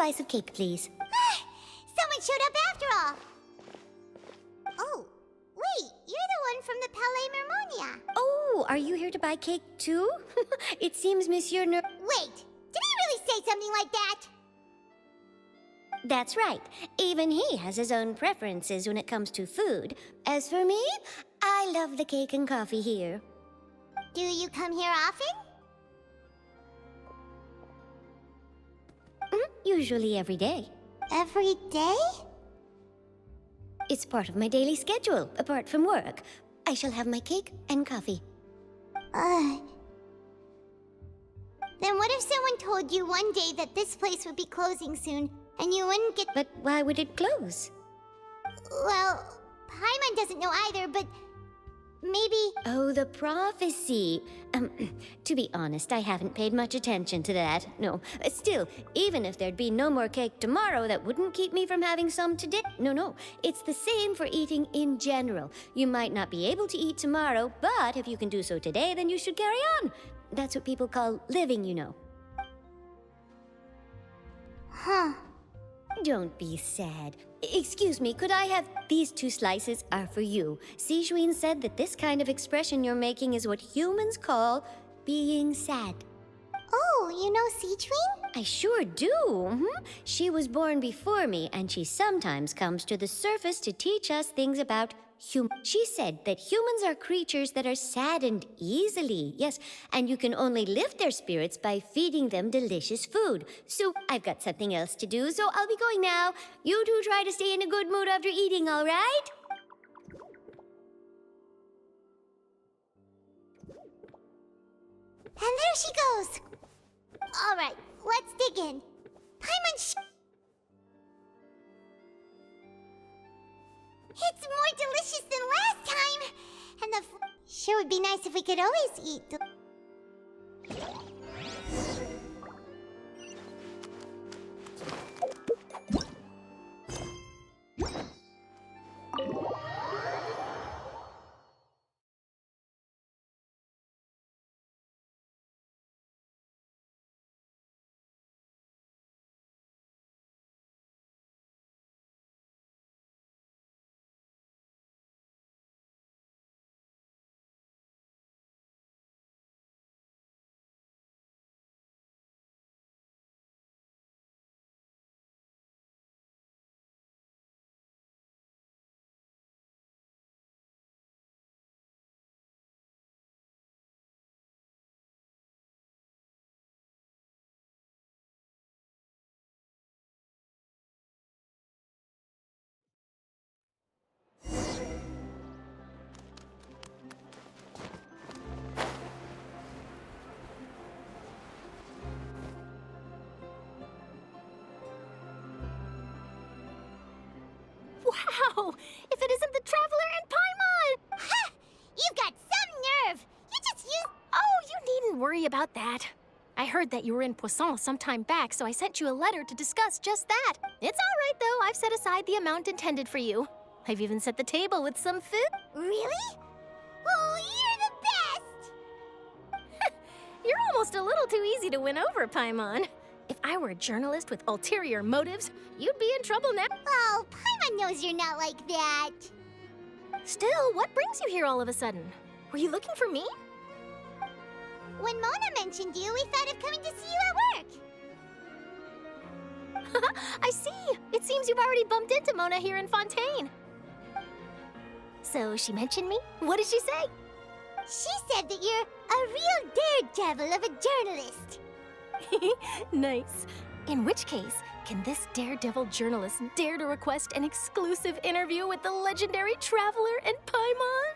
slice of cake, please. Someone showed up after all. Oh, wait, you're the one from the Palais Mermonia. Oh, are you here to buy cake too? It seems Monsieur Ner... Wait, did he really say something like that? That's right. Even he has his own preferences when it comes to food. As for me, I love the cake and coffee here. Do you come here often? Usually every day. Every day? It's part of my daily schedule, apart from work. I shall have my cake and coffee. Then what if someone told you one day that this place would be closing soon, and you wouldn't get... But why would it close? Well, Paimon doesn't know either, but... maybe... Oh, the prophecy. To be honest, I haven't paid much attention to that. No, still, even if there'd be no more cake tomorrow, that wouldn't keep me from having some today. No, it's the same for eating in general. You might not be able to eat tomorrow, but if you can do so today, then you should carry on. That's what people call living, you know. Huh. Don't be sad. Excuse me, could I have... These 2 slices are for you. Sijouin said that this kind of expression you're making is what humans call being sad. Oh, you know Sijouin? I sure do. She was born before me, and she sometimes comes to the surface to teach us things about She said that humans are creatures that are saddened easily, yes, and you can only lift their spirits by feeding them delicious food. So I've got something else to do, so I'll be going now. You two try to stay in a good mood after eating, all right? And there she goes. All right, let's dig in. Paimon, it's more delicious than last time! And the sure would be nice if we could always eat the... Wow! If it isn't the Traveler and Paimon! Ha! You've got some nerve! You just used... Oh, you needn't worry about that. I heard that you were in Poisson some time back, so I sent you a letter to discuss just that. It's all right, though. I've set aside the amount intended for you. I've even set the table with some food. Really? Oh, you're the best! You're almost a little too easy to win over, Paimon. If I were a journalist with ulterior motives, you'd be in trouble now. Oh, Paimon knows you're not like that. Still, what brings you here all of a sudden? Were you looking for me? When Mona mentioned you, we thought of coming to see you at work. I see. It seems you've already bumped into Mona here in Fontaine. So she mentioned me? What did she say? She said that you're a real daredevil of a journalist. Nice. In which case, can this daredevil journalist dare to request an exclusive interview with the legendary Traveler and Paimon?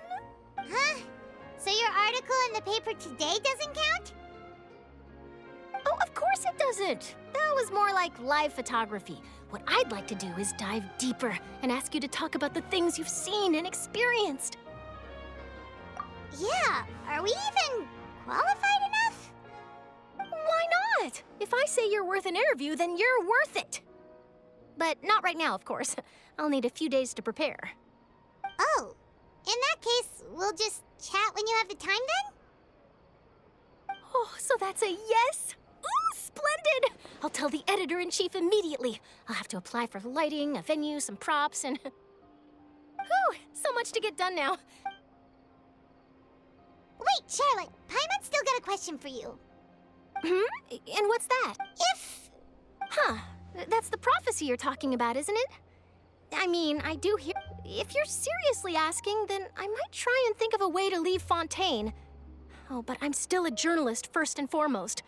Huh? So your article in the paper today doesn't count? Oh, of course it doesn't. That was more like live photography. What I'd like to do is dive deeper and ask you to talk about the things you've seen and experienced. Yeah, are we even qualified enough? Why not? If I say you're worth an interview, then you're worth it. But not right now, of course. I'll need a few days to prepare. Oh, in that case, we'll just chat when you have the time then? Oh, so that's a yes? Ooh, Splendid! I'll tell the editor-in-chief immediately. I'll have to apply for lighting, a venue, some props, and... Whew, so much to get done now. Wait, Charlotte, Paimon's still got a question for you. And what's that? If... Huh, that's the prophecy you're talking about, isn't it? I mean, I do hear... If you're seriously asking, then I might try and think of a way to leave Fontaine. Oh, but I'm still a journalist first and foremost.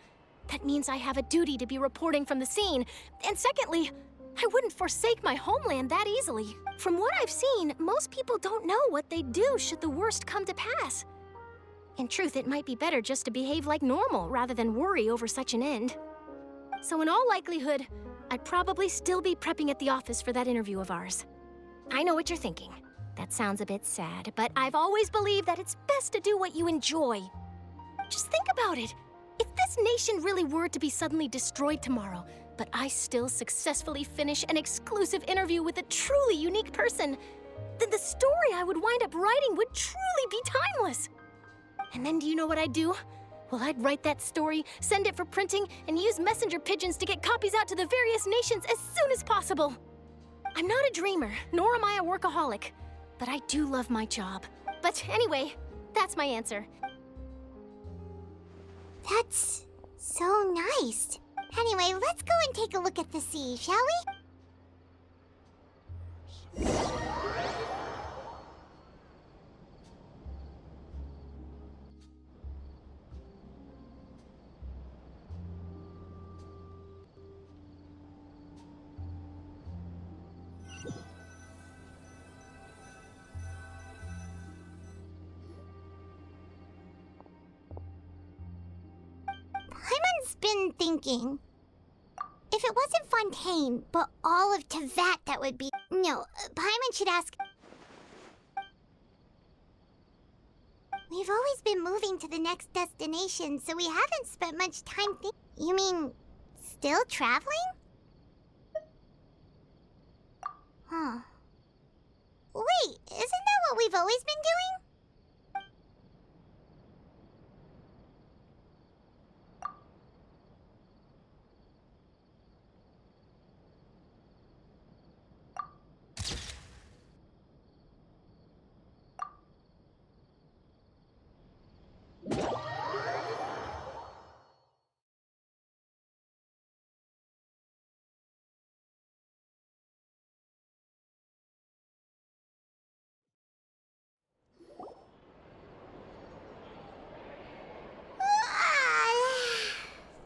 That means I have a duty to be reporting from the scene. And secondly, I wouldn't forsake my homeland that easily. From what I've seen, most people don't know what they'd do should the worst come to pass. In truth, it might be better just to behave like normal rather than worry over such an end. So in all likelihood, I'd probably still be prepping at the office for that interview of ours. I know what you're thinking. That sounds a bit sad, but I've always believed that it's best to do what you enjoy. Just think about it. If this nation really were to be suddenly destroyed tomorrow, but I still successfully finish an exclusive interview with a truly unique person, then the story I would wind up writing would truly be timeless. And then do you know what I'd do? Well, I'd write that story, send it for printing, and use messenger pigeons to get copies out to the various nations as soon as possible. I'm not a dreamer, nor am I a workaholic, but I do love my job. But anyway, that's my answer. That's so nice. Anyway, let's go and take a look at the sea, shall we? Paimon's been thinking. If it wasn't Fontaine, but all of Tevat, that would be... No, Paimon should ask... We've always been moving to the next destination, so we haven't spent much time You mean, still traveling? Huh. Wait, isn't that what we've always been doing?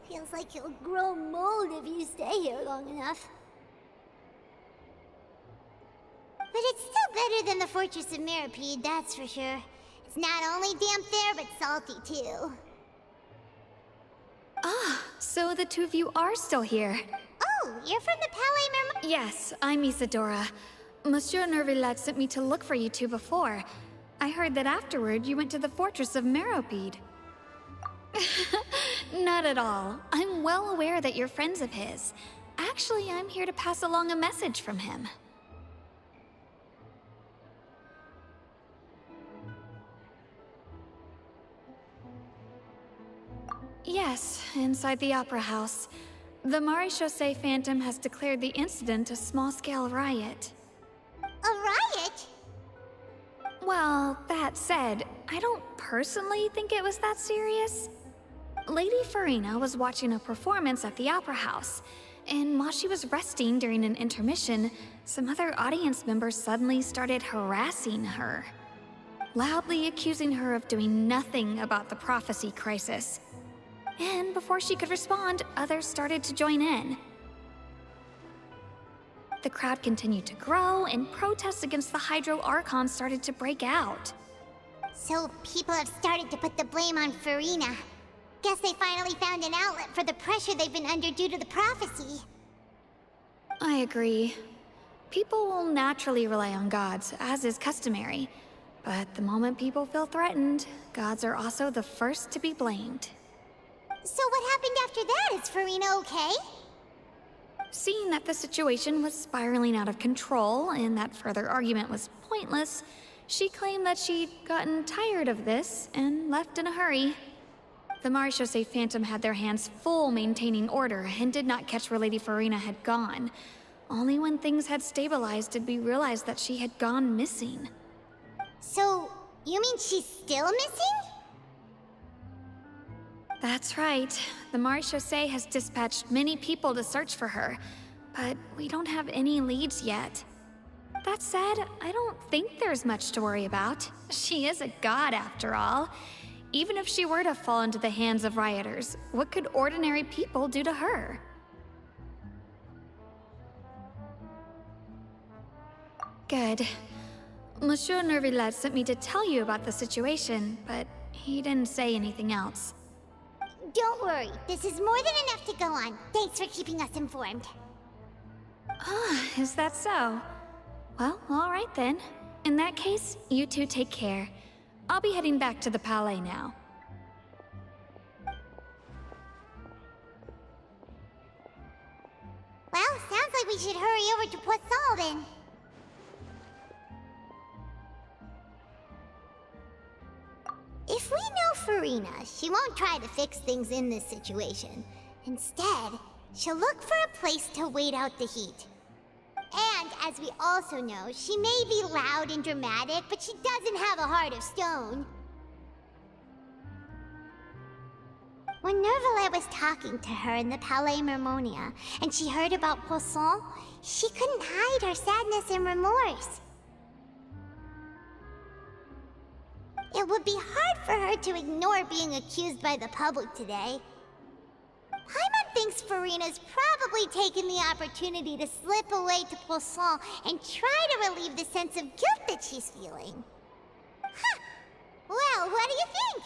Feels like you'll grow mold if you stay here long enough. But it's still better than the Fortress of Meropide, that's for sure. It's not only damp there, but salty too. Ah, so the two of you are still here. Oh, you're from the Palais Mermont? Yes, I'm Isadora. Monsieur Nervillat sent me to look for you two before. I heard that afterward you went to the Fortress of Meropide. Not at all. I'm well aware that you're friends of his. Actually, I'm here to pass along a message from him. Yes, inside the Opera House. The Maréchaussée Phantom has declared the incident a small-scale riot. A riot? Well, that said, I don't personally think it was that serious. Lady Farina was watching a performance at the Opera House, and while she was resting during an intermission, some other audience members suddenly started harassing her, loudly accusing her of doing nothing about the prophecy crisis. And before she could respond, others started to join in. The crowd continued to grow, and protests against the Hydro Archon started to break out. So people have started to put the blame on Farina. Guess they finally found an outlet for the pressure they've been under due to the prophecy. I agree. People will naturally rely on gods, as is customary. But the moment people feel threatened, gods are also the first to be blamed. So what happened after that? Is Farina okay? Seeing that the situation was spiraling out of control and that further argument was pointless, she claimed that she'd gotten tired of this and left in a hurry. The Marechaussee Phantom had their hands full maintaining order and did not catch where Lady Farina had gone. Only when things had stabilized did we realize that she had gone missing. So, you mean she's still missing? That's right. The Marechaussee has dispatched many people to search for her, but we don't have any leads yet. That said, I don't think there's much to worry about. She is a god after all. Even if she were to fall into the hands of rioters, what could ordinary people do to her? Good. Monsieur Nervillet sent me to tell you about the situation, but he didn't say anything else. Don't worry, this is more than enough to go on. Thanks for keeping us informed. Ah, is that so? Well, all right then. In that case, you two take care. I'll be heading back to the Palais now. Well, sounds like we should hurry over to Poisson then. If we know Farina, she won't try to fix things in this situation. Instead, she'll look for a place to wait out the heat. And, as we also know, she may be loud and dramatic, but she doesn't have a heart of stone. When Nervillet was talking to her in the Palais Mermonia, and she heard about Poisson, she couldn't hide her sadness and remorse. It would be hard for her to ignore being accused by the public today. Paimon thinks Farina's probably taken the opportunity to slip away to Poisson and try to relieve the sense of guilt that she's feeling. Huh. Well, what do you think?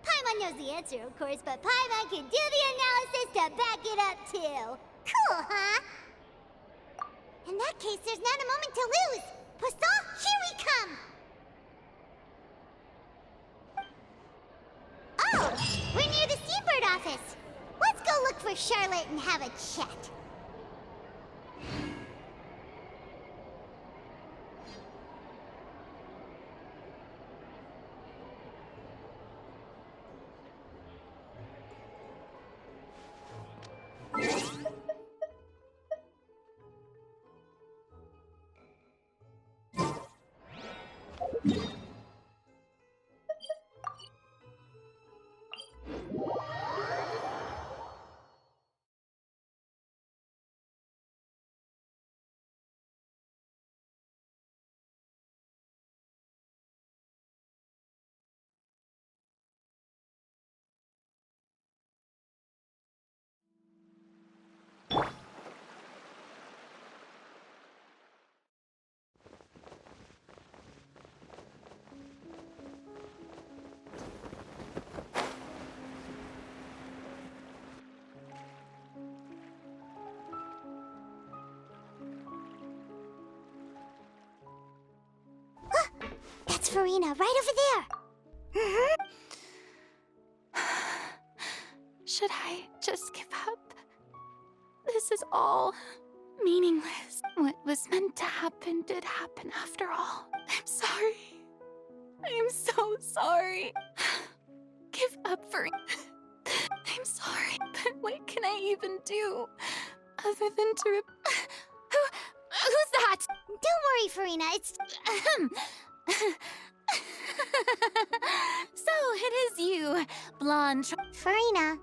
Paimon knows the answer, of course, but Paimon can do the analysis to back it up, too. Cool, huh? In that case, there's not a moment to lose. Poisson, here we come! Oh, we're near the Seabird office. Let's go look for Charlotte and have a chat. That's Farina, right over there. Should I just give up? This is all meaningless. What was meant to happen did happen after all. I'm sorry. I'm so sorry. Give up for... I'm sorry, but what can I even do other than to... Who's that? Don't worry, Farina, it's... So it is you, blonde... Farina,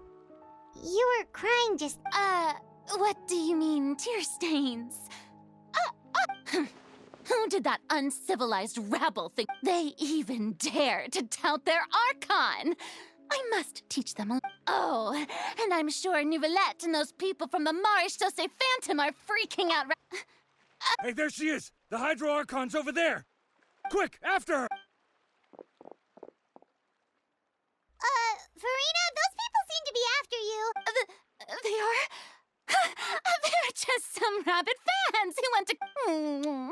you were crying just... What do you mean, tear stains? Who did that uncivilized rabble think they even dare to tout their Archon? I must teach them a... Oh, and I'm sure Neuvillette and those people from the Marechaussee Phantom are freaking out... Hey, there she is! The Hydro Archon's over there! Quick, after her! Farina, those people seem to be after you. They are... They're just some rabid fans who want to...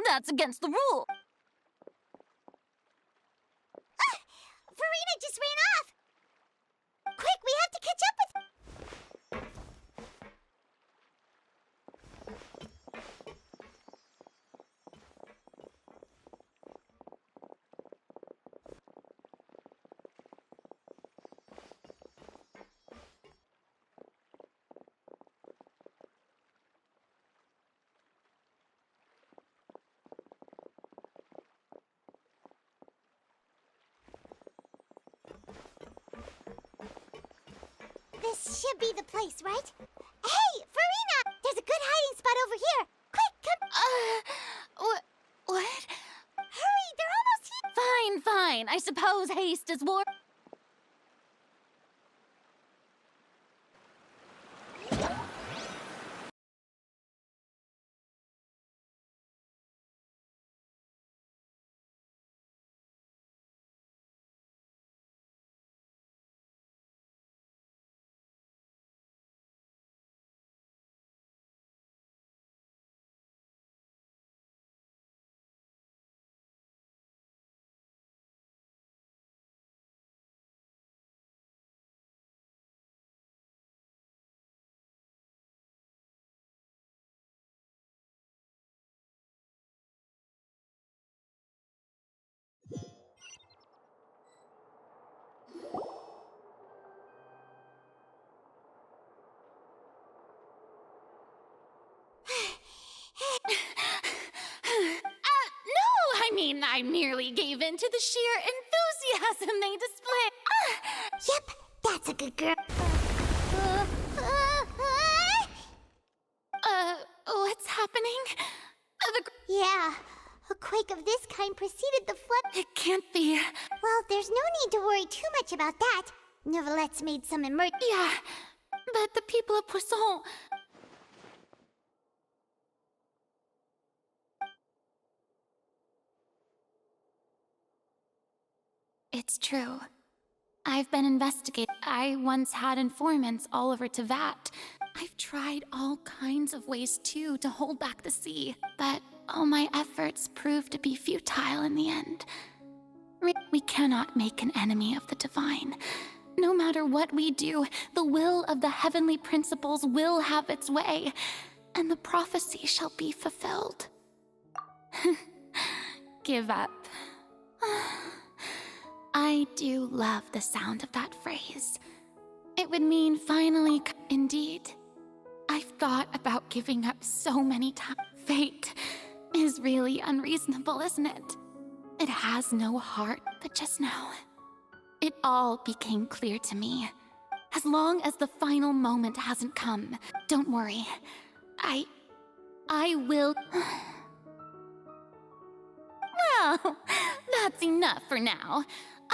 That's against the rule. Farina just ran off. Quick, we have to catch up with... This should be the place, right? Hey, Farina! There's a good hiding spot over here! Quick, come... What? Hurry, they're almost here! Fine. I suppose haste is war. No, I mean, I merely gave in to the sheer enthusiasm they display. Yep, that's a good girl. What's happening? Yeah, a quake of this kind preceded the flood. It can't be. Well, there's no need to worry too much about that. Novelette's made some Yeah, but the people of Poisson... It's true. I've been investigating. I once had informants all over Tevat. I've tried all kinds of ways, too, to hold back the sea. But all my efforts proved to be futile in the end. We cannot make an enemy of the divine. No matter what we do, the will of the heavenly principles will have its way, and the prophecy shall be fulfilled. Give up. I do love the sound of that phrase. It would mean finally... Indeed. I've thought about giving up so many times. Fate is really unreasonable, isn't it? It has no heart, but just now, it all became clear to me. As long as the final moment hasn't come, don't worry. I will... Well, that's enough for now.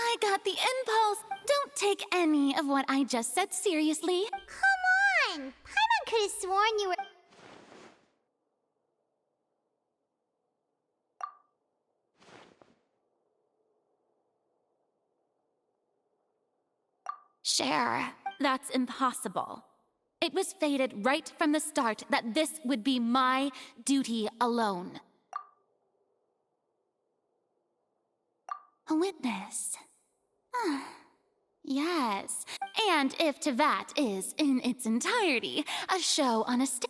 I got the impulse. Don't take any of what I just said seriously. Come on! Paimon could have sworn you were... Cher, that's impossible. It was fated right from the start that this would be my duty alone. A witness. Yes. And if Tevat is, in its entirety, a show on a stage...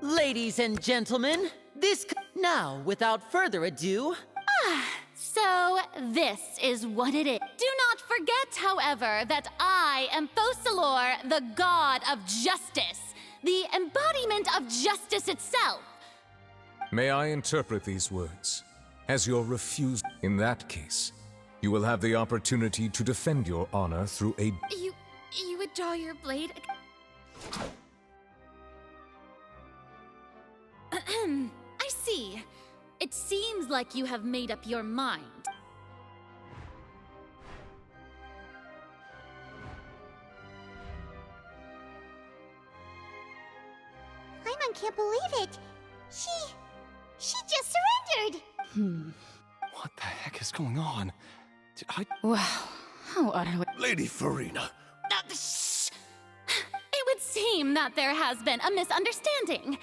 Ladies and gentlemen, now, without further ado... So, this is what it is. Do not forget, however, that I am Focalor, the god of justice, the embodiment of justice itself. May I interpret these words as your refusal? In that case, you will have the opportunity to defend your honor through a... You would draw your blade... I see. It seems like you have made up your mind. Paimon can't believe it. She just surrendered! What the heck is going on? Wow, how utterly... Lady Farina. Shh! It would seem that there has been a misunderstanding.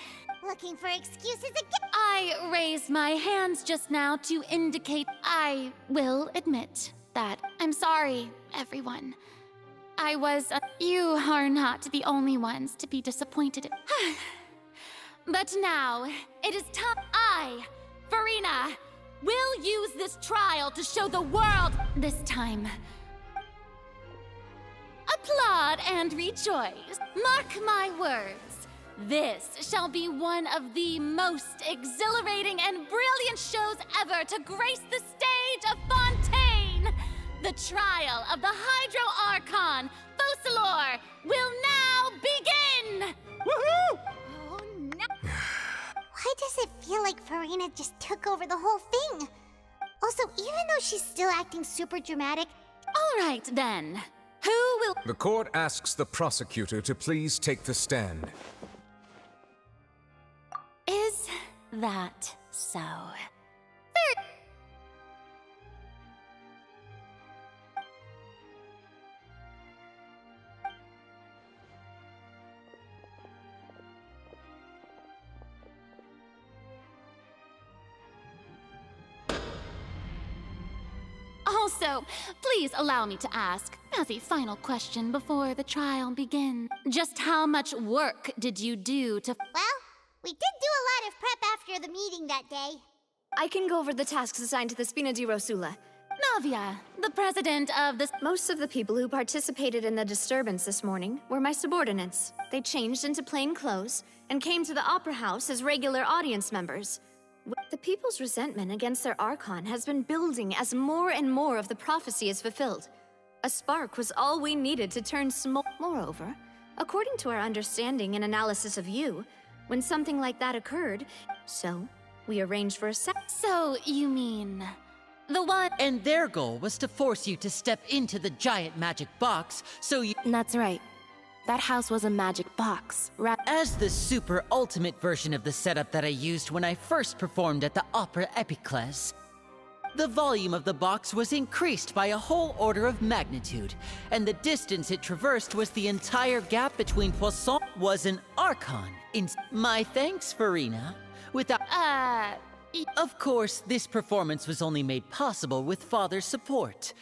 Looking for excuses again? I raised my hands just now to indicate I will admit that I'm sorry, everyone. I was... you are not the only ones to be disappointed. But now, it is time I, Farina, will use this trial to show the world this time. Applaud and rejoice. Mark my words. This shall be one of the most exhilarating and brilliant shows ever to grace the stage of Fontaine. The trial of the Hydro Archon, Focalor, will now begin! Woohoo! Oh, no. Why does it feel like Farina just took over the whole thing? Also, even though she's still acting super dramatic... All right, then. Who will... The court asks the prosecutor to please take the stand. Is that so? Also, please allow me to ask, as a final question before the trial begins, just how much work did you do to... Well, we did do a lot of prep after the meeting that day. I can go over the tasks assigned to the Spina di Rosula. Navia, the president of the... Most of the people who participated in the disturbance this morning were my subordinates. They changed into plain clothes and came to the Opera House as regular audience members. The people's resentment against their Archon has been building as more and more of the prophecy is fulfilled. A spark was all we needed to turn small. Moreover, according to our understanding and analysis of you, when something like that occurred, so we arranged for a So, you mean... the one... And their goal was to force you to step into the giant magic box, so you... That's right. That house was a magic box. As the super ultimate version of the setup that I used when I first performed at the Opera Epiclese, the volume of the box was increased by a whole order of magnitude, and the distance it traversed was the entire gap between Poisson was an Archon. My thanks, Farina. Without... Of course, this performance was only made possible with Father's support.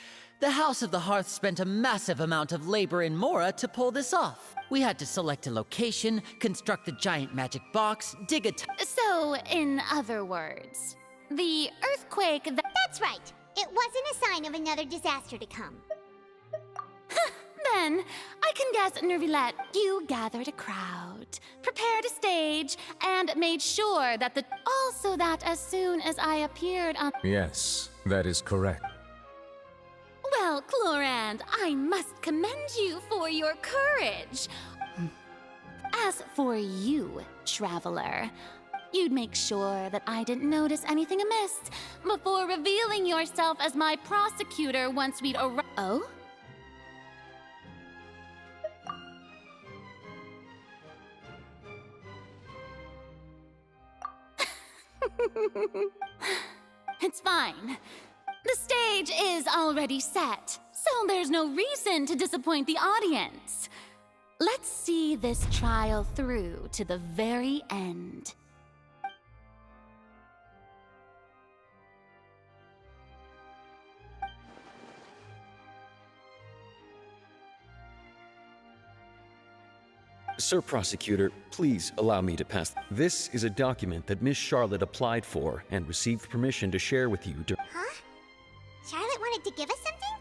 The House of the Hearth spent a massive amount of labor in Mora to pull this off. We had to select a location, construct the giant magic box, dig a So, in other words, the earthquake that... That's right. It wasn't a sign of another disaster to come. Then, I can guess, Nervilette, you gathered a crowd, prepared a stage, and made sure that the... Also that as soon as I appeared on... Yes, that is correct. Well, Clorand, I must commend you for your courage. As for you, traveler, you'd make sure that I didn't notice anything amiss before revealing yourself as my prosecutor once we'd arrived. Oh? It's fine. The stage is already set, so there's no reason to disappoint the audience. Let's see this trial through to the very end. Sir Prosecutor, please allow me to pass. This is a document that Miss Charlotte applied for and received permission to share with you. Huh? Charlotte wanted to give us something?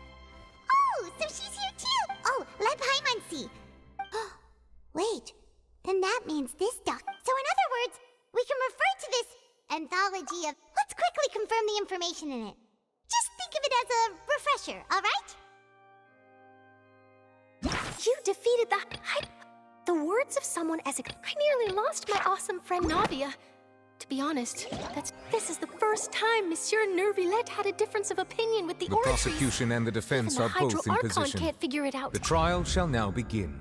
Oh, so she's here too! Oh, let Paimon see. Wait, then that means this doc... So in other words, we can refer to this anthology of... Let's quickly confirm the information in it. Just think of it as a refresher, alright? You defeated the words of someone as I nearly lost my awesome friend Navia. To be honest, this is the first time Monsieur Nervilette had a difference of opinion with the The Oratories. prosecution and the defense Even are the both in Hydro Archon position. can't figure it out. The trial shall now begin.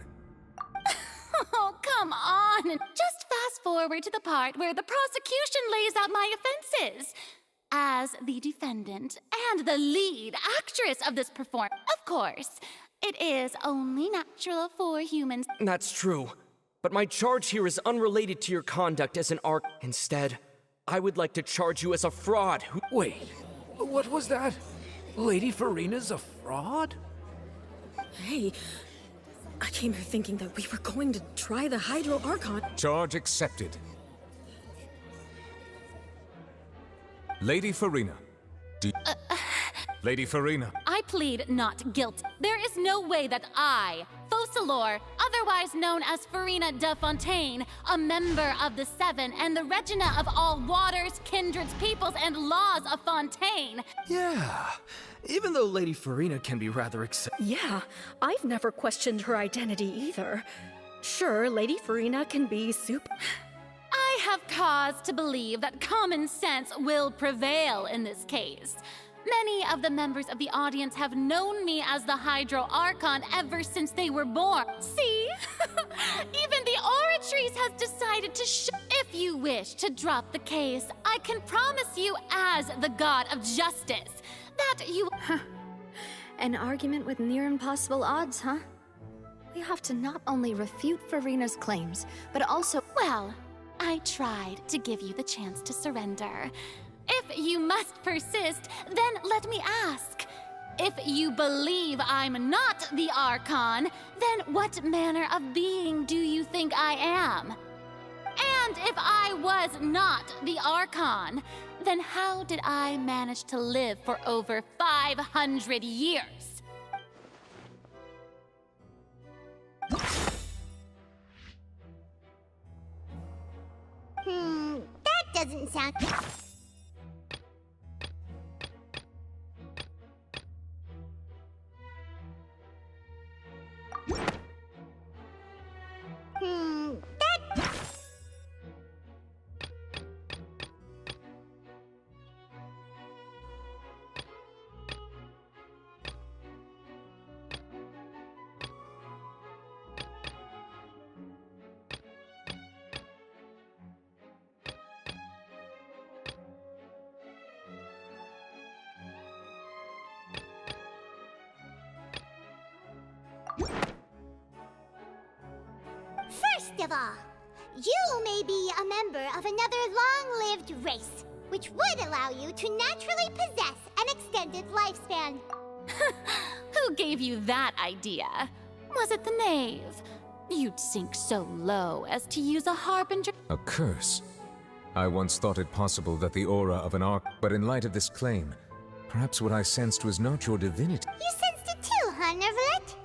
Oh, come on! Just fast fast forward to the part where the prosecution lays out my offenses. As the defendant and the lead actress of this performance, of course, it is only natural for humans. That's true. But my charge here is unrelated to your conduct as an arc. Instead, I would like to charge you as a fraud who— Wait, what was that? Lady Farina's a fraud? Hey, I came here thinking that we were going to try the Hydro Archon. Charge accepted. Lady Farina. Lady Farina. I plead not guilty. There is no way that I, Focalor, otherwise known as Farina de Fontaine, a member of the Seven and the Regina of all waters, kindreds, peoples, and laws of Fontaine. Yeah, even though Lady Farina can be rather Yeah, I've never questioned her identity either. Sure, Lady Farina can be super. I have cause to believe that common sense will prevail in this case. Many of the members of the audience have known me as the Hydro Archon ever since they were born. See? Even the Oratrice has decided to If you wish to drop the case, I can promise you as the God of Justice that you— An argument with near impossible odds, huh? We have to not only refute Farina's claims, but also— Well, I tried to give you the chance to surrender. If you must persist, then let me ask. If you believe I'm not the Archon, then what manner of being do you think I am? And if I was not the Archon, then how did I manage to live for over 500 years? That doesn't sound... First of all, you may be a member of another long-lived race, which would allow you to naturally possess an extended lifespan. Who gave you that idea? Was it the knave? You'd sink so low as to use a harbinger— A curse. I once thought it possible that the aura of an arc, but in light of this claim, perhaps what I sensed was not your divinity. You sensed it too, huh, Nervalet?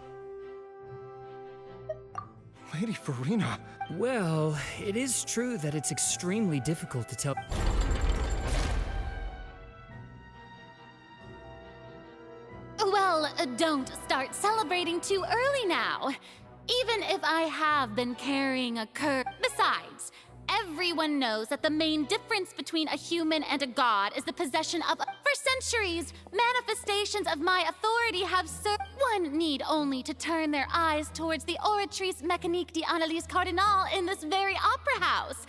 Lady Farina. Well, it is true that it's extremely difficult to tell. Well, don't start celebrating too early now. Even if I have been carrying a curse. Besides, everyone knows that the main difference between a human and a god is the possession of— For centuries, manifestations of my authority have served. One need only to turn their eyes towards the Oratrice Mécanique d'Analyse Cardinal in this very opera house.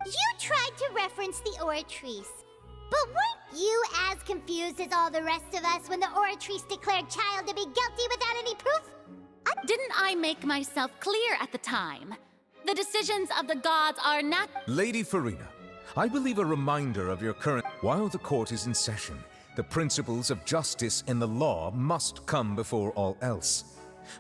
You tried to reference the Oratrice. But weren't you as confused as all the rest of us when the Oratrice declared Child to be guilty without any proof? Didn't I make myself clear at the time? The decisions of the gods are not— Lady Farina, I believe a reminder of your current— While the court is in session, the principles of justice and the law must come before all else.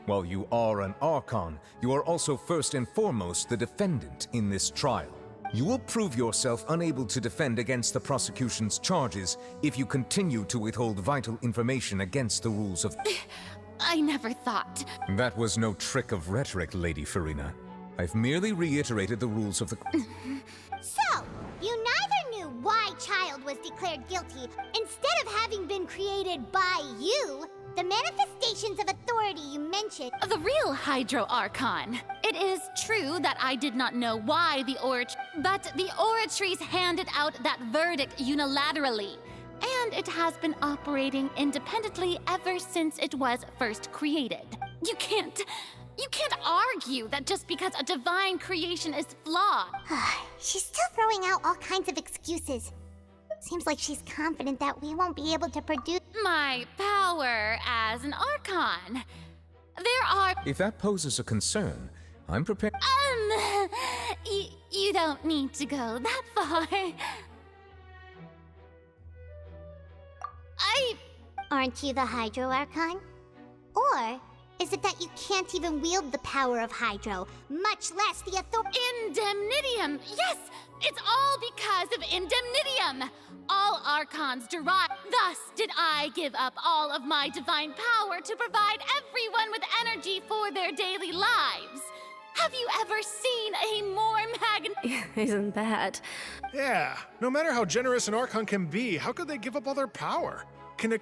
While you are an Archon, you are also first and foremost the defendant in this trial. You will prove yourself unable to defend against the prosecution's charges if you continue to withhold vital information against the rules of— I never thought— That was no trick of rhetoric, Lady Farina. I've merely reiterated the rules of the— So, you neither knew why Child child was declared guilty, instead of having been created by you, the manifestations of authority you mentioned... The real Hydro Archon. It is true that I did not know why the but the Oratries handed out that verdict unilaterally. And it has been operating independently ever since it was first created. You can't argue that just because a divine creation is flawed. She's still throwing out all kinds of excuses. Seems like she's confident that we won't be able to produce... My power as an Archon. There are... If that poses a concern, I'm prepared... You don't need to go that far. Aren't you the Hydro Archon? Or is it that you can't even wield the power of Hydro, much less the authority? Indemnitium! Yes! It's all because of Indemnitium! All Archons derive. Thus did I give up all of my divine power to provide everyone with energy for their daily lives. Have you ever seen a more Isn't that? Yeah, no matter how generous an Archon can be, how could they give up all their power? It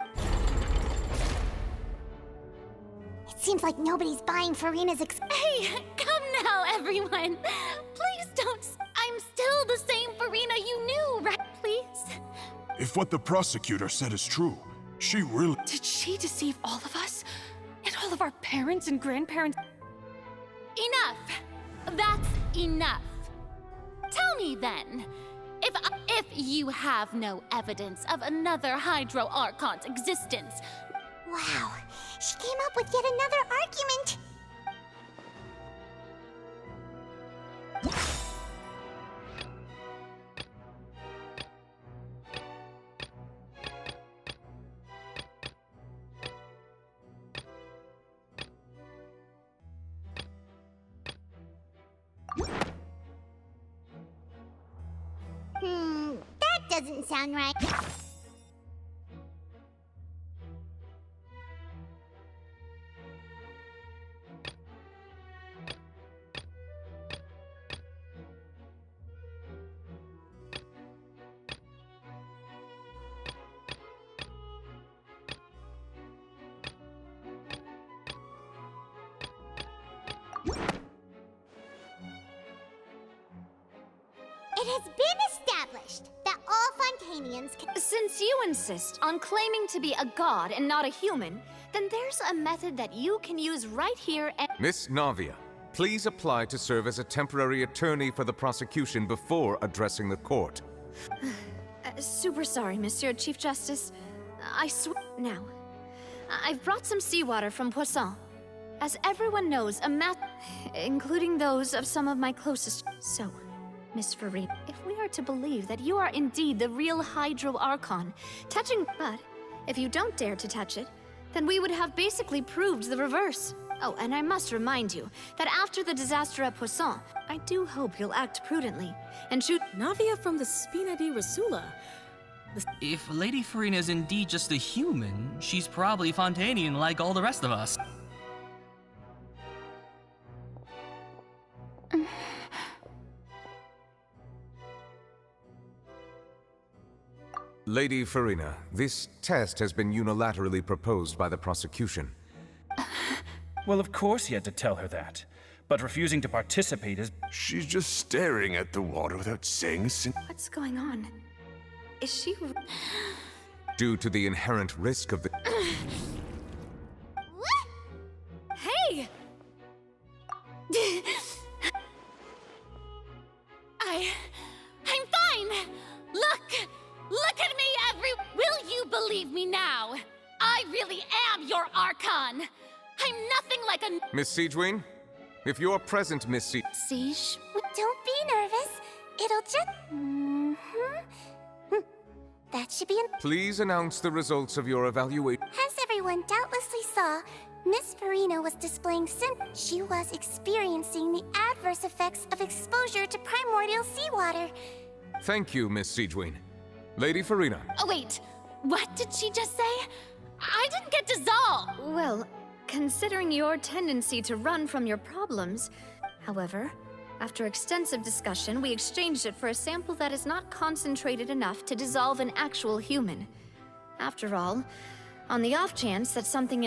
seems like nobody's buying Farina's Hey, come now, everyone. Please don't. I'm still the same Farina you knew, right? Please. If what the prosecutor said is true, she really... Did she deceive all of us? And all of our parents and grandparents? Enough. That's enough. Tell me then, if you have no evidence of another Hydro Archon's existence. Wow, she came up with yet another argument. That doesn't sound right. It has been established that all Fontanians can... Since you insist on claiming to be a god and not a human, then there's a method that you can use right here and... Miss Navia, please apply to serve as a temporary attorney for the prosecution before addressing the court. Super sorry, Monsieur Chief Justice. I swear... Now, I've brought some seawater from Poisson. As everyone knows, including those of some of my closest... So, Miss Farina, if we are to believe that you are indeed the real Hydro Archon, but if you don't dare to touch it, then we would have basically proved the reverse. Oh, and I must remind you that after the disaster at Poisson, I do hope you'll act prudently and shoot Navia from the Spina di Rosula. If Lady Farina is indeed just a human, she's probably Fontanian like all the rest of us. Lady Farina, this test has been unilaterally proposed by the prosecution. Well, of course he had to tell her that. But refusing to participate is... She's just staring at the water without saying a What's going on? Is she... Due to the inherent risk of the... Hey! I'm fine! Look at me, Will you believe me now? I really am your Archon! I'm nothing like a... Miss Siegeween, if you're present, Miss Siege? Don't be nervous. It'll just... That should be Please announce the results of your evaluation. As everyone doubtlessly saw, Miss Farina was displaying She was experiencing the adverse effects of exposure to primordial seawater. Thank you, Miss Siegeween. Lady Farina. Oh, wait. What did she just say? I didn't get dissolved! Well, considering your tendency to run from your problems, however, After extensive discussion, we exchanged it for a sample that is not concentrated enough to dissolve an actual human. After all, on the off chance that something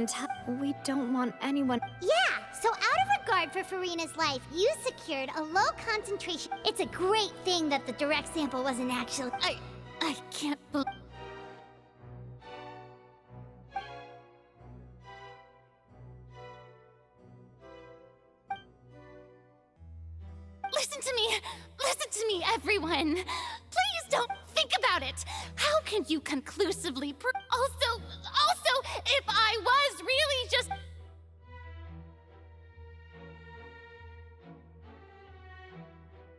we don't want anyone— Yeah, so out of regard for Farina's life, you secured a low concentration. It's a great thing that the direct sample wasn't actually— I can't believe. Listen to me, everyone. Please don't think about it. How can you conclusively also, if I was really just—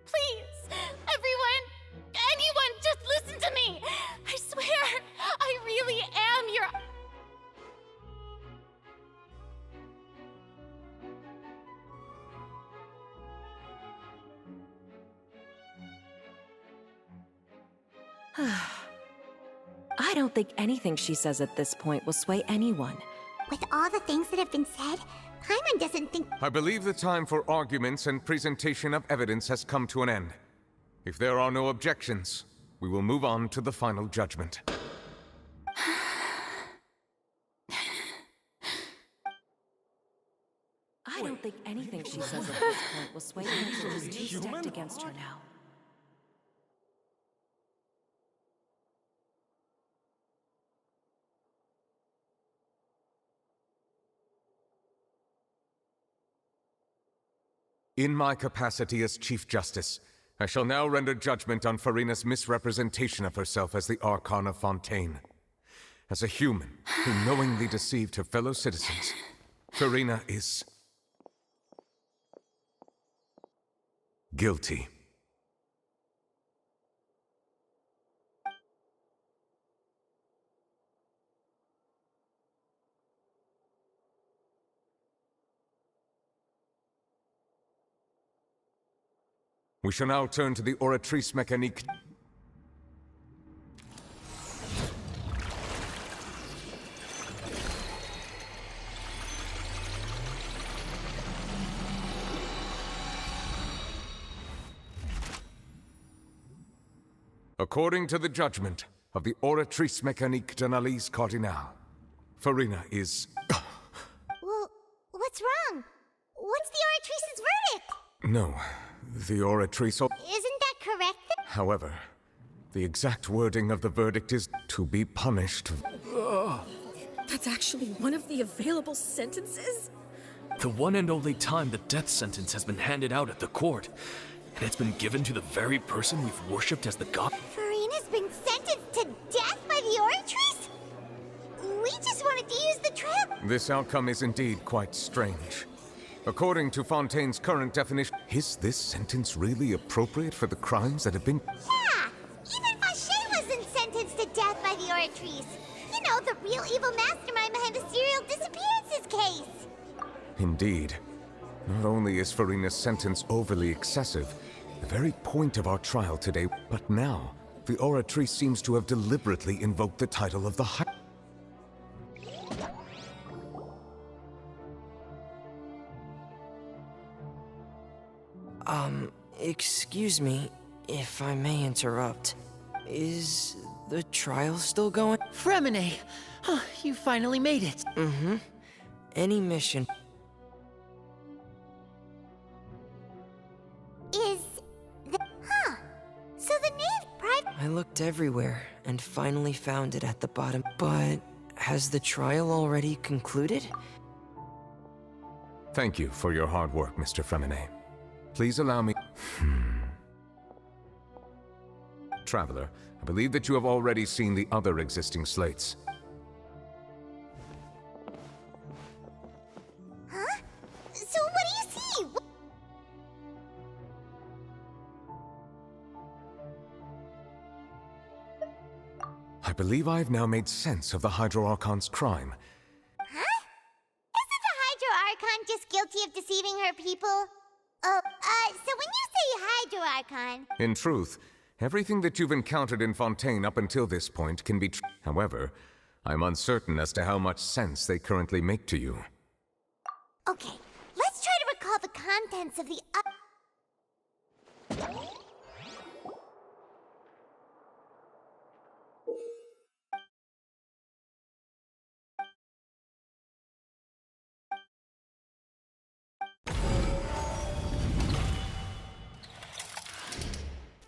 Please, anyone, just listen to me. I swear, I really am your— I don't think anything she says at this point will sway anyone. With all the things that have been said, Paimon doesn't think— I believe the time for arguments and presentation of evidence has come to an end. If there are no objections, we will move on to the final judgment. I don't think anything she says at this point will sway anyone. She's too stacked against her now. In my capacity as Chief Justice, I shall now render judgment on Farina's misrepresentation of herself as the Archon of Fontaine. As a human who knowingly deceived her fellow citizens, Farina is guilty. We shall now turn to the Oratrice Mécanique. According to the judgment of the Oratrice Mécanique d'Analyse Cardinale, Farina is... Well, what's wrong? What's the Oratrice's verdict? No, the Oratrice... Isn't that correct? However, the exact wording of the verdict is to be punished. That's actually one of the available sentences? The one and only time the death sentence has been handed out at the court, and it's been given to the very person we've worshipped as the god. Farina's been sentenced to death by the Oratrice? We just wanted to use the trap. This outcome is indeed quite strange. According to Fontaine's current definition, is this sentence really appropriate for the crimes that have been... Yeah! Even Fauché wasn't sentenced to death by the Oratrice. You know, the real evil mastermind behind the serial disappearances case. Indeed. Not only is Farina's sentence overly excessive, the very point of our trial today, but now, the Oratrice seems to have deliberately invoked the title of the High... Excuse me, if I may interrupt. Is the trial still going? Fremine! Oh, you finally made it. Mm-hmm. Any mission. Is the... Huh. So the knave private... I looked everywhere and finally found it at the bottom. But has the trial already concluded? Thank you for your hard work, Mr. Fremine. Please allow me... Traveler, I believe that you have already seen the other existing slates. Huh? So what do you see? I believe I have now made sense of the Hydro Archon's crime. Huh? Isn't the Hydro Archon just guilty of deceiving her people? Oh, so when you say Hydro Archon... In truth, everything that you've encountered in Fontaine up until this point can be true. However, I'm uncertain as to how much sense they currently make to you. Okay, let's try to recall the contents of the...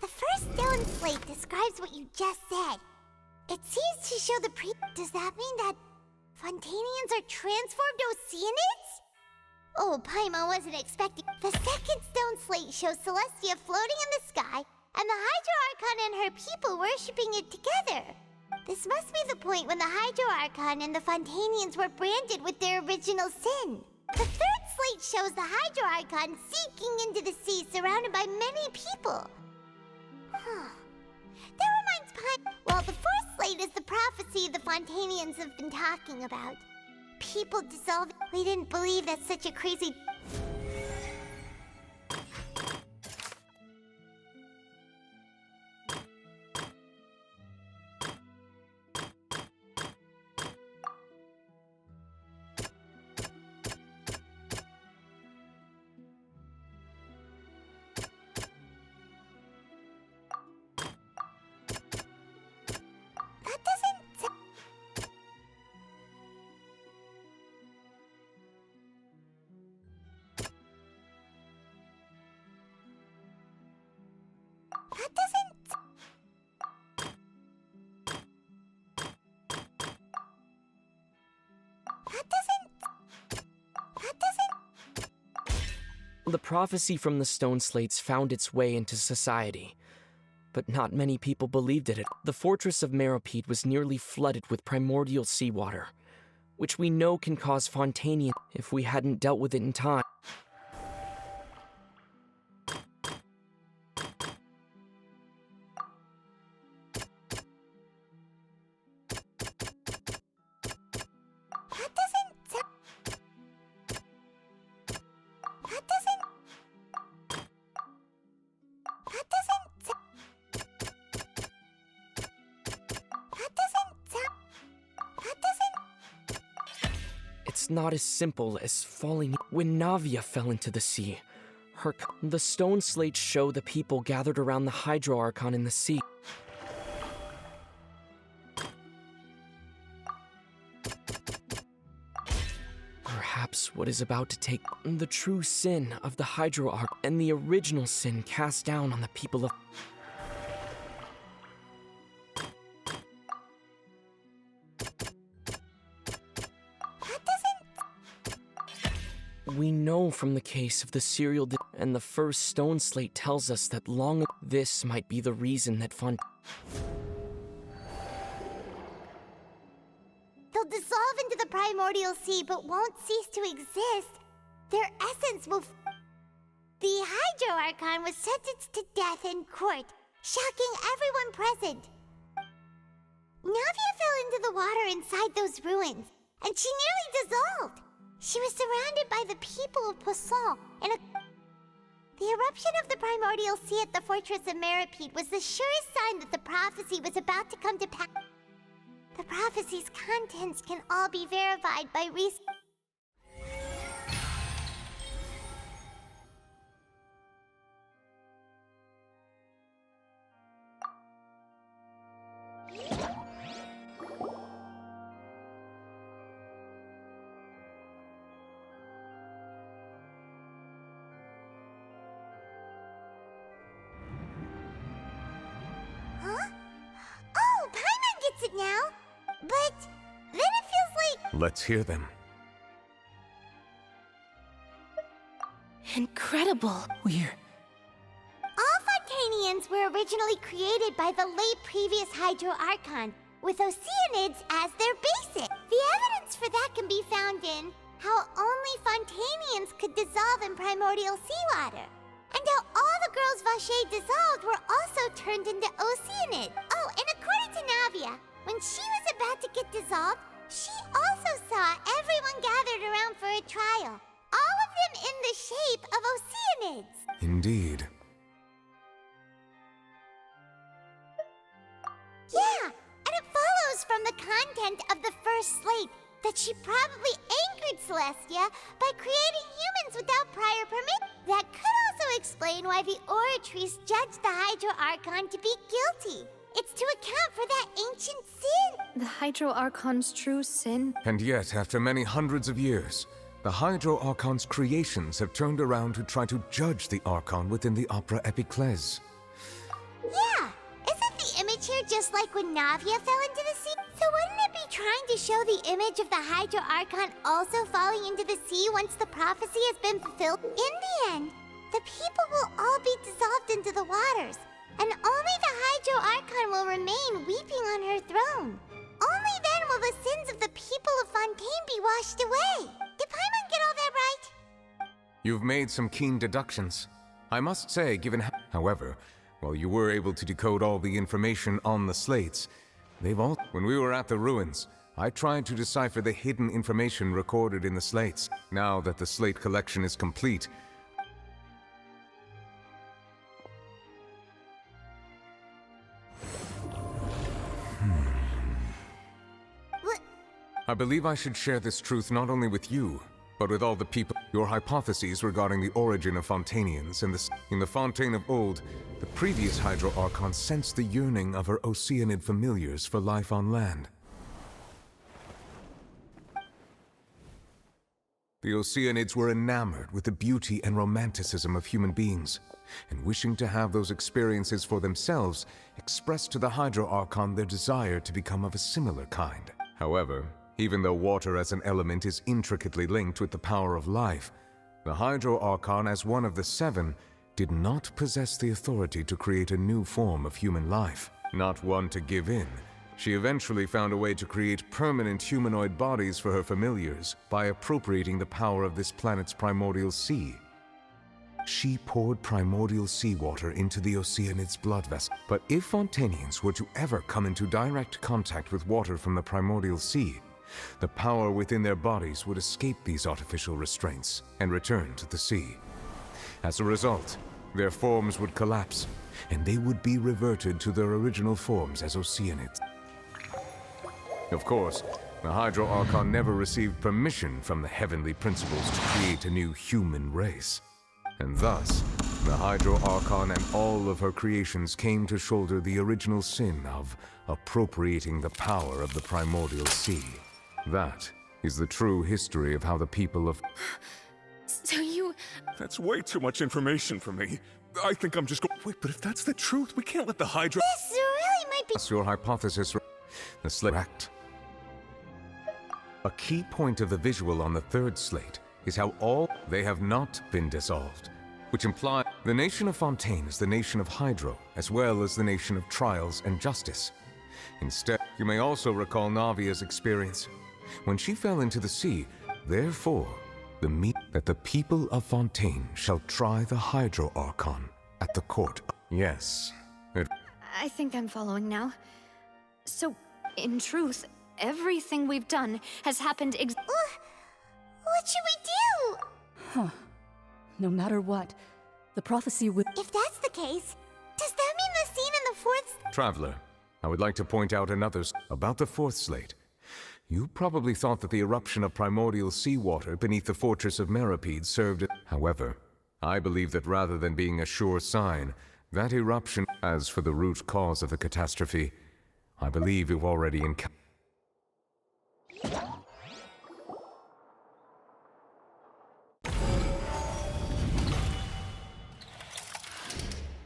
The first stone slate describes what you just said. It seems to show the Does that mean that Fontanians are transformed Oceanids? Oh, Paimon wasn't expecting. The second stone slate shows Celestia floating in the sky, and the Hydro Archon and her people worshipping it together. This must be the point when the Hydro Archon and the Fontanians were branded with their original sin. The third slate shows the Hydro Archon sinking into the sea, surrounded by many people. That reminds Well, the fourth slate is the prophecy the Fontanians have been talking about. People dissolving. We didn't believe that such a crazy... The prophecy from the stone slates found its way into society, but not many people believed it. The fortress of Meropide was nearly flooded with primordial seawater, which we know can cause Fontanian if we hadn't dealt with it in time. It's not as simple as falling. When Navia fell into the sea, the stone slates show the people gathered around the Hydro Archon in the sea. Perhaps what is about to take the true sin of the Hydro Archon and the original sin cast down on the people of... We know from the case of the serial and the first stone slate tells us that long this might be the reason that They'll dissolve into the primordial sea but won't cease to exist. Their essence will... The Hydro Archon was sentenced to death in court, shocking everyone present. Navia fell into the water inside those ruins, and she nearly dissolved. She was surrounded by the people of Poisson, and the eruption of the primordial sea at the fortress of Meropide was the surest sign that the prophecy was about to come to pass. The prophecy's contents can all be verified by research. It now, but then it feels like... Let's hear them. Incredible. All Fontanians were originally created by the late previous Hydro Archon, with Oceanids as their basis. The evidence for that can be found in how only Fontanians could dissolve in primordial seawater, and how all the girls Vacher dissolved were also turned into Oceanids. Oh, and according to Navia, when she was about to get dissolved, she also saw everyone gathered around for a trial. All of them in the shape of Oceanids. Indeed. Yeah, and it follows from the content of the first slate that she probably angered Celestia by creating humans without prior permission. That could also also explain why the Oratrice judged the Hydro Archon to be guilty. It's to account for that ancient sin. The Hydro Archon's true sin? And yet, after many hundreds of years, the Hydro Archon's creations have turned around to try to judge the Archon within the Opera Epiclese. Yeah, isn't the image here just like when Navia fell into the sea? So wouldn't it be trying to show the image of the Hydro Archon also falling into the sea once the prophecy has been fulfilled? In the end, the people will all be dissolved into the waters, and only the Hydro Archon will remain weeping on her throne. Only then will the sins of the people of Fontaine be washed away. Did Paimon get all that right? You've made some keen deductions. I must say, given however, while you were able to decode all the information on the slates, when we were at the ruins, I tried to decipher the hidden information recorded in the slates. Now that the slate collection is complete, I believe I should share this truth not only with you, but with all the people. Your hypotheses regarding the origin of Fontanians and in the Fontaine of old, the previous Hydro Archon sensed the yearning of her Oceanid familiars for life on land. The Oceanids were enamored with the beauty and romanticism of human beings, and wishing to have those experiences for themselves, expressed to the Hydro Archon their desire to become of a similar kind. However, even though water as an element is intricately linked with the power of life, the Hydro Archon, as one of the seven, did not possess the authority to create a new form of human life. Not one to give in, she eventually found a way to create permanent humanoid bodies for her familiars by appropriating the power of this planet's primordial sea. She poured primordial seawater into the Oceanid's blood vessel. But if Fontanians were to ever come into direct contact with water from the primordial sea, the power within their bodies would escape these artificial restraints and return to the sea. As a result, their forms would collapse, and they would be reverted to their original forms as Oceanids. Of course, the Hydro Archon never received permission from the heavenly principles to create a new human race. And thus, the Hydro Archon and all of her creations came to shoulder the original sin of appropriating the power of the primordial sea. That is the true history of how the people of... So you... That's way too much information for me. I think I'm just going... Wait, but if that's the truth, we can't let the Hydra... This really might be... Your hypothesis... The slate... Act. A key point of the visual on the third slate is how all... They have not been dissolved, which implies the nation of Fontaine is the nation of Hydro, as well as the nation of Trials and Justice. Instead, you may also recall Navia's experience. When she fell into the sea, therefore, that the people of Fontaine shall try the Hydro Archon at the court. Yes. I think I'm following now. So, in truth, everything we've done has happened what should we do? Huh. No matter what, the prophecy would... If that's the case, does that mean the scene in the fourth... Traveler, I would like to point out another about the fourth slate. You probably thought that the eruption of primordial seawater beneath the fortress of Meropide served as... However, I believe that rather than being a sure sign, that eruption... As for the root cause of the catastrophe, I believe you've already encountered...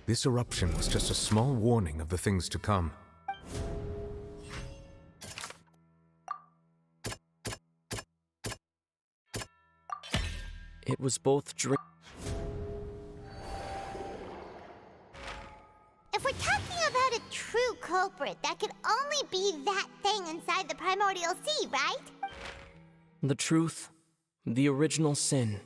This eruption was just a small warning of the things to come. It was both If we're talking about a true culprit, that could only be that thing inside the primordial sea, right? the truth, the original sin.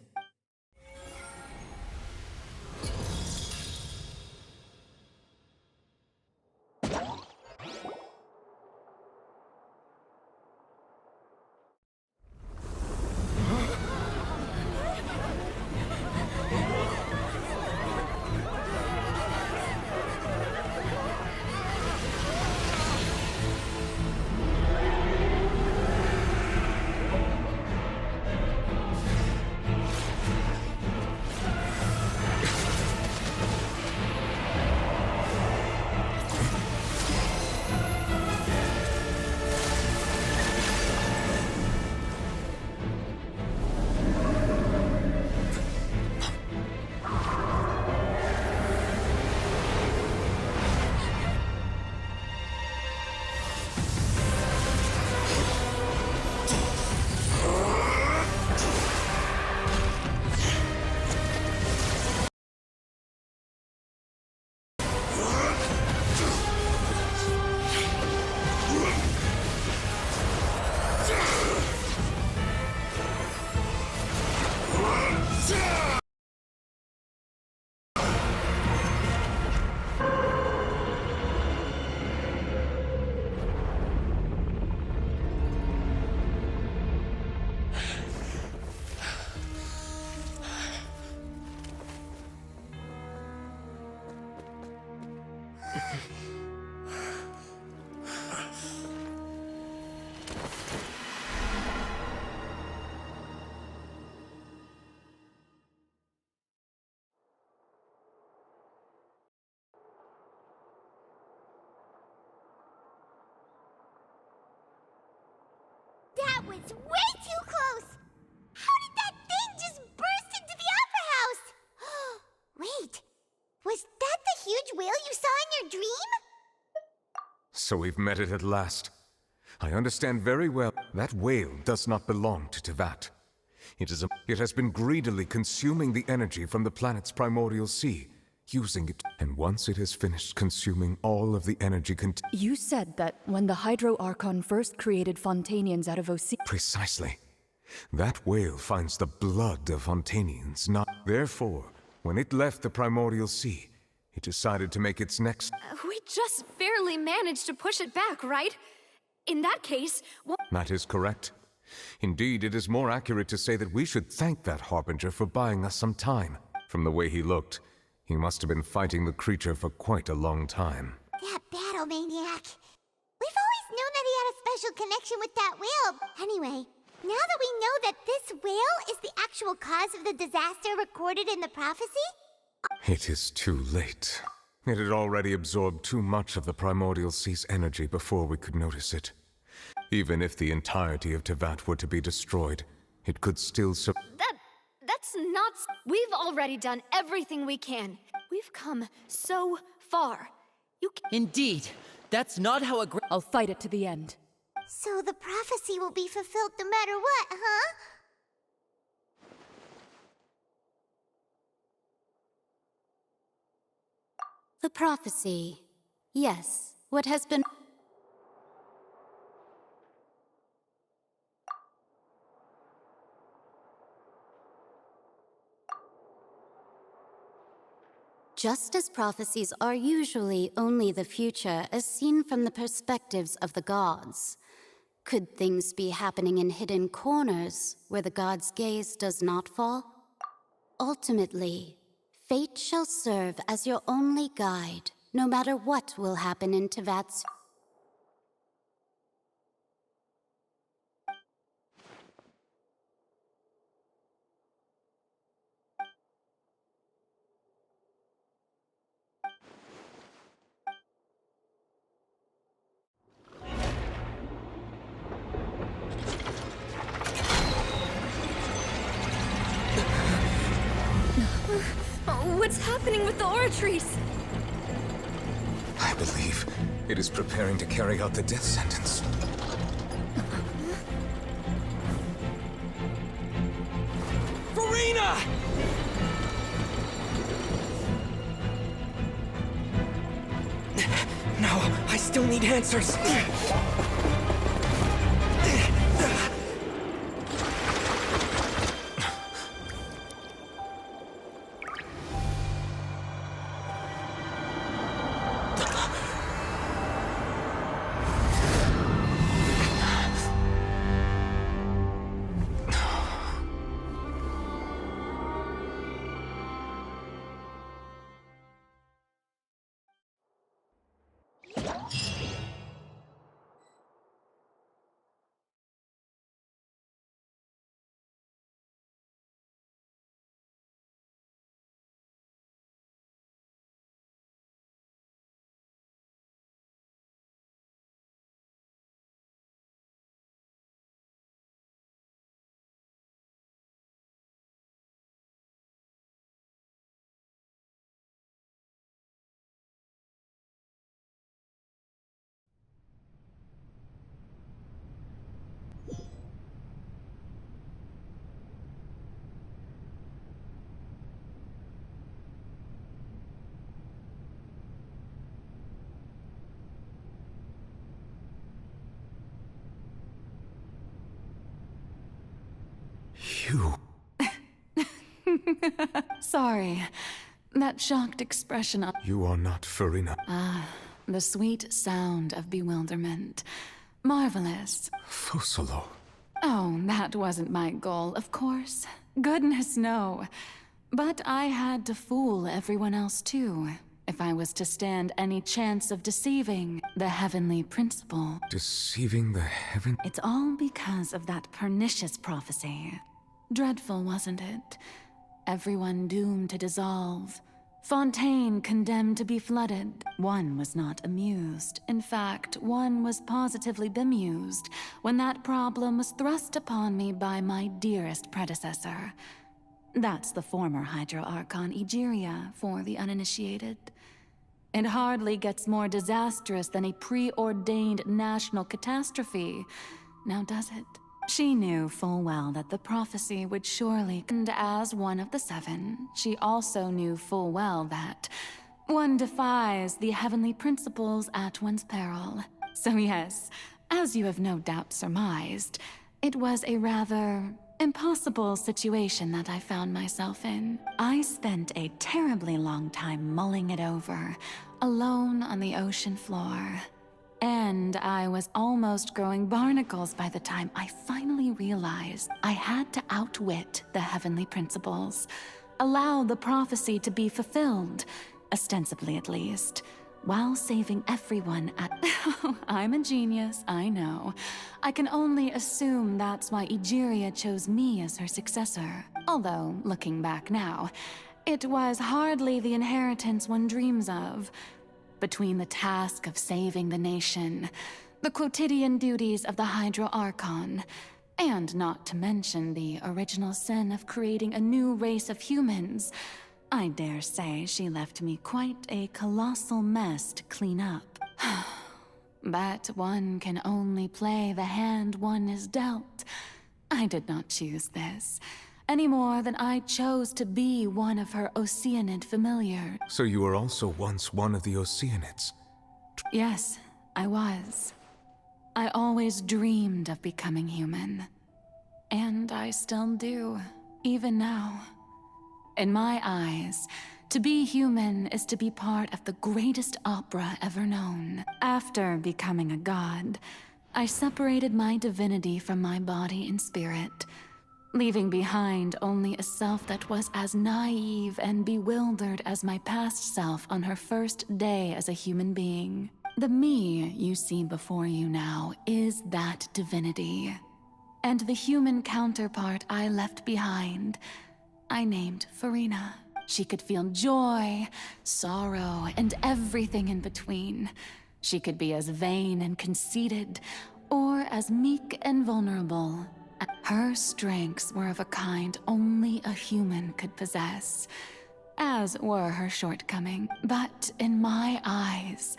was way too close! How did that thing just burst into the Opera House? Wait, was that the huge whale you saw in your dream? So we've met it at last. I understand very well that whale does not belong to Tevat. It has been greedily consuming the energy from the planet's primordial sea, using it. And once it has finished consuming all of the energy You said that when the Hydro Archon first created Fontanians out of Ocean. Precisely. That whale finds the blood of Fontanians, not... Therefore, when it left the primordial sea, it decided to make its next... We just barely managed to push it back, right? In that case, That is correct. Indeed, it is more accurate to say that we should thank that Harbinger for buying us some time. From the way he looked, he must have been fighting the creature for quite a long time. That battle maniac. We've always known that he had a special connection with that whale. Anyway, now that we know that this whale is the actual cause of the disaster recorded in the prophecy... It is too late. It had already absorbed too much of the primordial sea's energy before we could notice it. Even if the entirety of Tevat were to be destroyed, it could still That's not... We've already done everything we can. We've come so far. Indeed. That's not how I'll fight it to the end. So the prophecy will be fulfilled no matter what, huh? The prophecy. Yes, what has been... Just as prophecies are usually only the future as seen from the perspectives of the gods, could things be happening in hidden corners where the gods' gaze does not fall? Ultimately, fate shall serve as your only guide, no matter what will happen in Tevat's... What's happening with the oratories? I believe it is preparing to carry out the death sentence. Farina! No, I still need answers. You... Sorry. That shocked expression on... You are not Farina. Ah, the sweet sound of bewilderment. Marvelous. Fusolo. Oh, that wasn't my goal, of course. Goodness, no. But I had to fool everyone else, too, if I was to stand any chance of deceiving the heavenly principle. Deceiving the heaven? It's all because of that pernicious prophecy. Dreadful, wasn't it? Everyone doomed to dissolve. Fontaine condemned to be flooded. One was not amused. In fact, one was positively bemused when that problem was thrust upon me by my dearest predecessor. That's the former Hydro Archon Egeria for the uninitiated. It hardly gets more disastrous than a preordained national catastrophe, now does it? She knew full well that the prophecy would surely, and as one of the seven, she also knew full well that one defies the heavenly principles at one's peril. So yes, as you have no doubt surmised, it was a rather impossible situation that I found myself in. I spent a terribly long time mulling it over, alone on the ocean floor. And I was almost growing barnacles by the time I finally realized I had to outwit the heavenly principles, allow the prophecy to be fulfilled, ostensibly at least, while saving everyone at... I'm a genius, I know. I can only assume that's why Egeria chose me as her successor. Although, looking back now, it was hardly the inheritance one dreams of. Between the task of saving the nation, the quotidian duties of the Hydro Archon, and not to mention the original sin of creating a new race of humans, I dare say she left me quite a colossal mess to clean up. But one can only play the hand one is dealt. I did not choose this, any more than I chose to be one of her Oceanid familiars. So you were also once one of the Oceanids? Yes, I was. I always dreamed of becoming human. And I still do, even now. In my eyes, to be human is to be part of the greatest opera ever known. After becoming a god, I separated my divinity from my body and spirit, leaving behind only a self that was as naive and bewildered as my past self on her first day as a human being. The me you see before you now is that divinity. And the human counterpart I left behind, I named Farina. She could feel joy, sorrow, and everything in between. She could be as vain and conceited, or as meek and vulnerable. Her strengths were of a kind only a human could possess, as were her shortcomings. But in my eyes,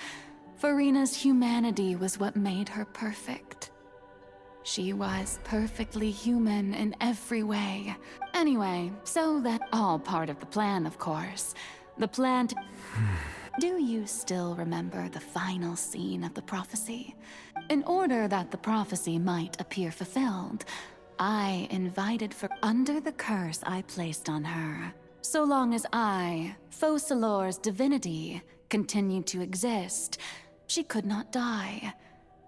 Farina's humanity was what made her perfect. She was perfectly human in every way. Anyway, so that all part of the plan, of course. The plan to... Do you still remember the final scene of the prophecy? In order that the prophecy might appear fulfilled, I invited for under the curse I placed on her. So long as I, Focalor's divinity, continued to exist, she could not die.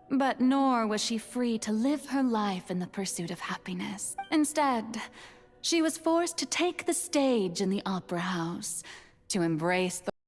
But nor was she free to live her life in the pursuit of happiness. Instead, she was forced to take the stage in the opera house, to embrace the